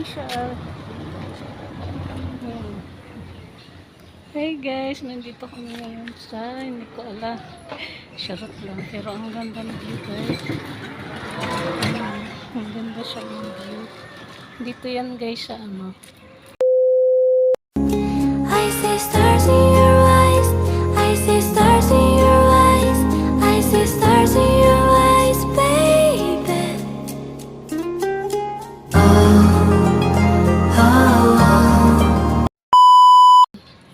Siya. Hey guys, nandito kami ngayon sa, hindi ko alam, charot lang, pero ang ganda ng view guys. Ang ganda siya ng view. Dito yan guys sa ano. I see stars in your eyes, I see stars in your eyes, I see stars in your eyes, baby.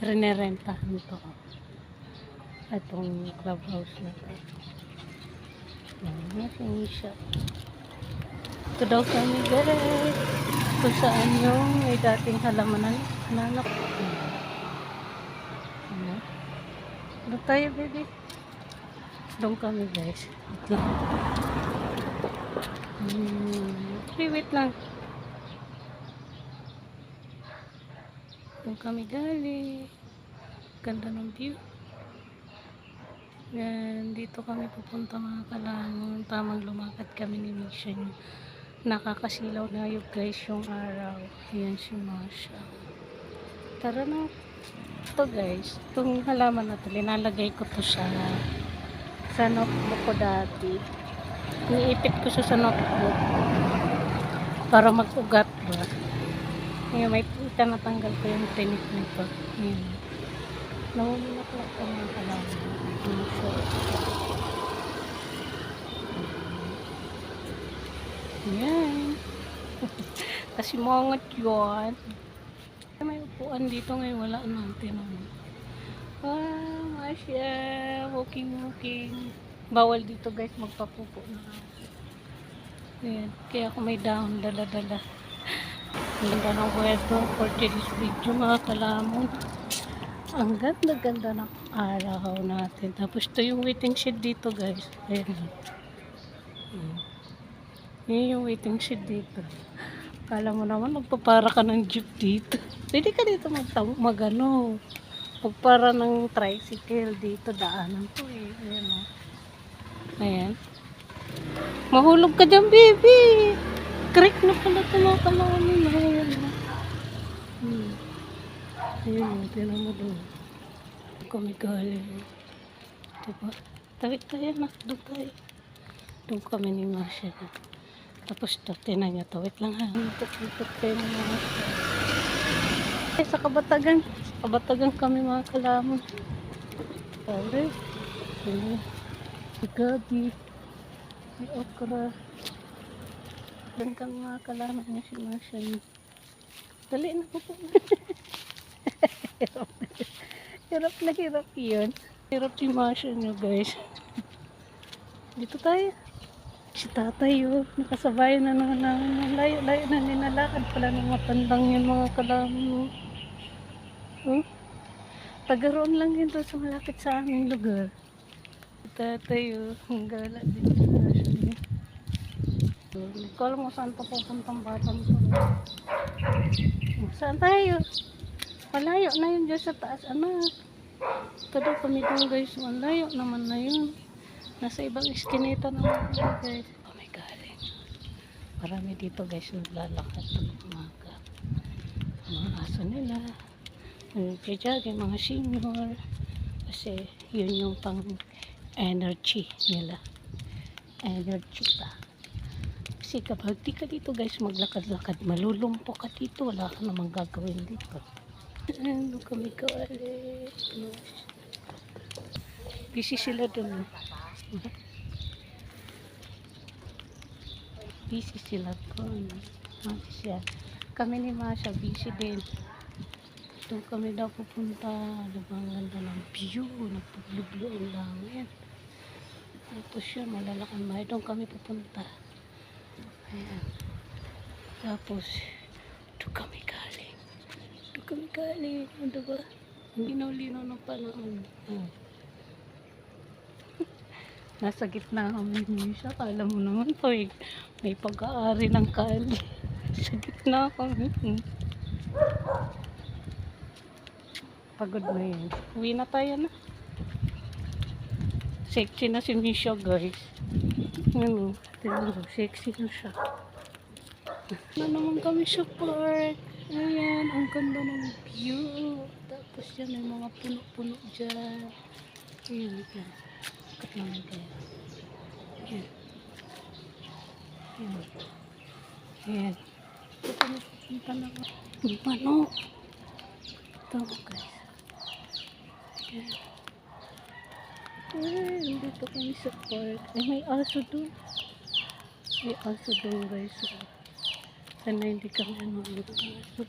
Rinerentahan to. Itong clubhouse na to. Yan siya. Ito daw kami guys. Kung saan yung may dating halamanan. Nanok. Doon tayo baby. Doon kami guys. Wait lang. Doon kami galing. Ganda ng view. Yan, dito kami pupunta mga kalamon. Tamang lumakad kami ni Mission. Nakakasilaw na yung guys yung araw. Yan si Masha. Tara na. Ito guys, itong halaman na ito, linalagay ko to sa notebook ko dati. Iniipit ko siya sa notebook para mag-ugat ba. Ngayon may puta, natanggal ko yung tinik nito. Yan. Nahulilak lang ito mga halaman. Yan. Kasi mongot yun. May upuan dito ngayon, wala natin. Masya, walking. Bawal dito guys, magpapupo na. Ayan, kaya ako may down, dala-dala. Ganda ng weather for today's video mga kalamon. Ang ganda-ganda ng araw natin. Tapos ito yung waiting shed dito guys. Ayan. Yan yung waiting shed dito. Kala mo naman, magpapara ka ng jeep dito. Pwede ka dito magano. Magpara ng tricycle dito. Daanan to eh. Ayan o. Ayan. Mahulog ka dyan, baby. Creek na pala ito mga kalaman. Ayan o. Ayan o. Tinan mo doon. Kami galing. Diba? Tawid tayo na. Doon tayo. Doon kami ni Masha. Tapos ito, tinan niya to. Wait lang ha. Ito tayo ng mga sa Kabatagan. Sa Kabatagan kami mga kalamon. Pare. Si Gabi. Si Okra. Dan kami mga kalamon niya si Masha. Dali na po po. Hirap na hirap yun. Hirap si Masha niyo guys. Dito tayo. Si tatay yun, nakasabay na naman namin. Layo-layo na ninalakad pala ng matandang yun mga kalaman. Tagaroon lang yun doon sa malapit sa aming lugar. Si tatay yun, ang gala din. Hindi ko alam kung saan pa pupuntang batang to. Saan tayo? Malayo na yun dyan sa taas. Ano? Ito daw kami doon guys. Malayo naman na yun. Nasa ibang iskinita naman guys. Oh my galing. Marami dito guys naglalakad ng umaga. Mga aso nila. Nagja-jogging mga senior. Kasi yun yung pang energy nila. Energy pa. Kasi kapag di ka dito guys maglakad-lakad, malulumpo ka dito. Wala ka namang gagawin dito. Ano kami kawali. Busy sila dun. Busy sila doon. Masya. Kami ni Masha busy din. Doon kami daw pupunta. Ang ganda ng view. Nagpaglublyo ang langit. Tapos yun, malalaking bahay. Doon kami pupunta. Ayan. Tapos, doon kami galing. Doon kami galing. Ano ba? Ang linaw-linaw ng panahon. Nasa gitna kami ni Misha. Kala mo naman po eh. May pag-aari ng kali. Sa gitna kami. Pagod na yun. Uwi na tayo na. Sexy na si Misha guys. Ano, sexy na siya. Na naman kami sa park. Ayan, ang ganda ng view. Tapos yan, may mga puno-puno dyan. Ayan, ayan. Kat naman kayo. Ayan. Ayan. Ayan. Ito kami pupunta na. Yung manok. Ito guys. Ayan. Ay, dito kami sa park. Ay, may aso doon. May aso doon guys. Sana hindi kami nanonood ng aso.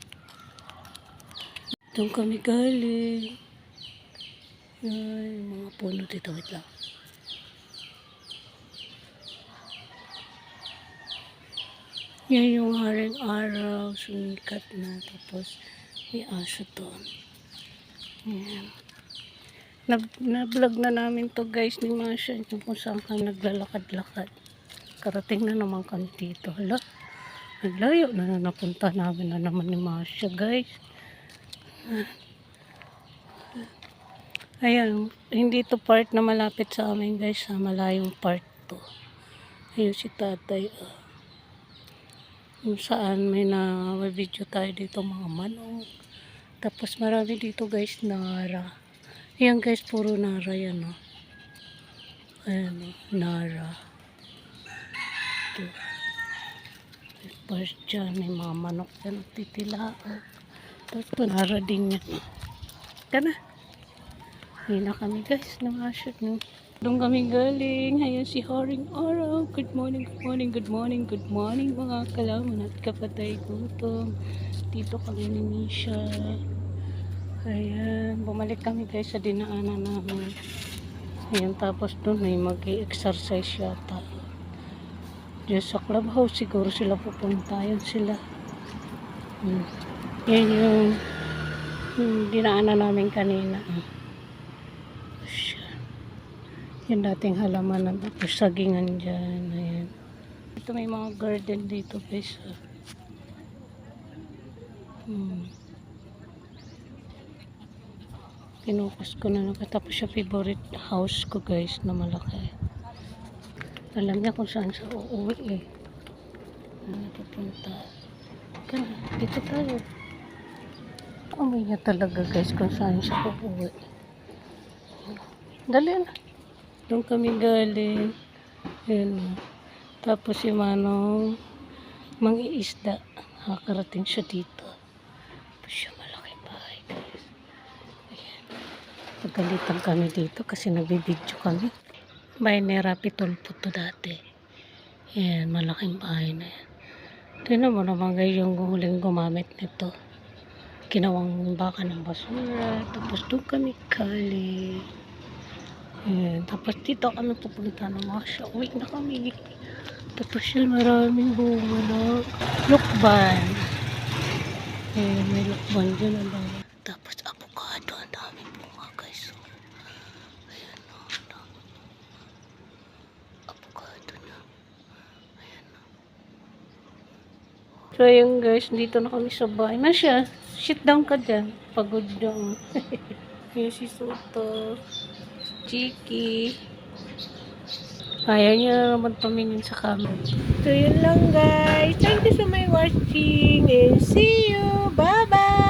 Doon kami galing. Ay, mga puno dito. Wait lang. Yan yung haring araw. Sumikat na. Tapos may aso doon. Yan. Na-vlog na namin to guys ni Masha. Yung kung saan kami naglalakad-lakad. Karating na naman kami dito. Hala. Ang layo na napunta namin na naman ni Masha guys. Ayan. Hindi to part na malapit sa amin guys. Sa malayong part to. Ayun si tatay. Kung saan may video tayo dito mga manok. Tapos marami dito guys nara. Ayan guys, puro nara yan o. Ayan o, nara. Ito. Tapos dyan, may mga manok yan titila o. Tapos ito, nara din yan. Ika na. Hindi na kami guys, namashoot nyo. Doon kami galing. Ayan si Haring Araw. Good morning, good morning, good morning, good morning mga kalaman at kapatay gutom. Dito kami ni Misha. Ayan, bumalik kami guys sa dinaanan namin. Ayan, tapos doon may mag-exercise yata. Diyan sa clubhouse siguro sila pupunta. Ayan sila. Yan yung dinaanan namin kanina. Yan dating halaman ng sagingan dyan. Ayan. Ito may mga garden dito guys. Pinukas ko na nakatapos siya favorite house ko guys na malaki. Alam niya kung saan siya uuwi eh. Napupunta. Dito tayo. Amoy niya talaga guys kung saan siya uuwi. Dali na. Doon kami galing. Ayan. Tapos si Manong mangiisda. Nakakarating siya dito. Tapos siya malaking bahay guys. Ayan. Pagalitan kami dito kasi nagbibidyo kami. Bahay ni Rapi Tulpo to dati. Ayan. Malaking bahay na yan. Tignan mo naman guys yung huling gumamit nito. Kinawang baka ng basura. Tapos doon kami galing. Ayan. Tapos dito kami pupunta ng Masha. Uwi na kami. Tapos yun maraming bunga na lukban. Ayan, may lukban dyan. Tapos avocado. Ang daming bunga guys. Ayan o. Avocado na. Ayan o. So yun guys, dito na kami sa bahay. Masha, sit down ka dyan. Pagod dyan. Ayan si Soto. Chiki. Ayaw niya naman tumingin sa camera. So, yun lang guys. Thank you so much watching and see you. Bye-bye!